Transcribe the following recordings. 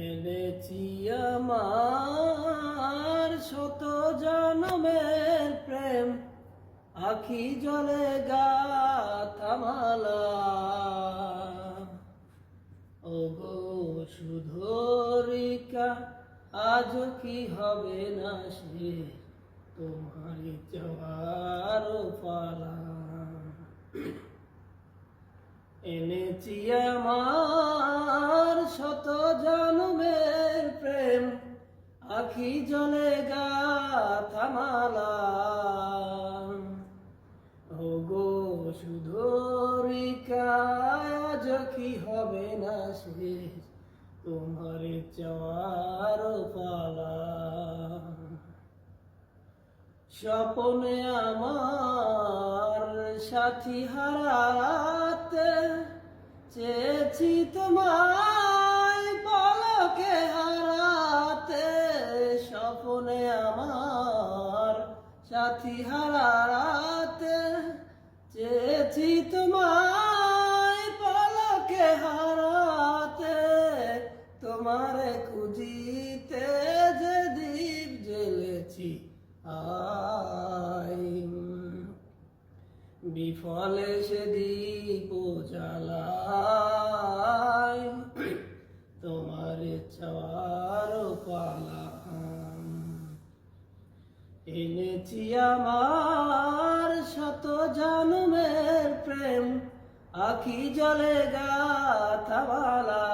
এনেছি আমার শত জনমের প্রেম, আখি জলে গাথা মালা। ওগো সুধরিকা, আজ কি হবে না সে তোমারই যাওয়ার পালা। এনেছি আমার শত জনমের প্রেম, আখি জলে গাথা মালা। ওগো সুধরিকা, আজ কি হবে না শেষ তোমার চাওয়ার পালা। স্বপ্নে আমার সাথী হারাতে চেয়েছি তোমায় পলকে হারাতে। স্বপ্নে আমার সাথী হারাতে চেয়েছি তোমায় পলকে হারাতে। তোমারে খুঁজিতে যে দীপ জ্বেলেছি আই, বিফলে সে দীপ জ্বালায় তোমার চাওয়ার পালা। এনেছি আমার শত জনমের প্রেম, আখি জলে গাথা মালা।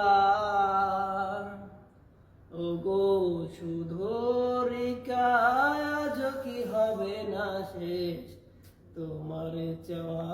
ওগো সুধরিকা, আজ কি হবে না শেষ তোমার চাওয়া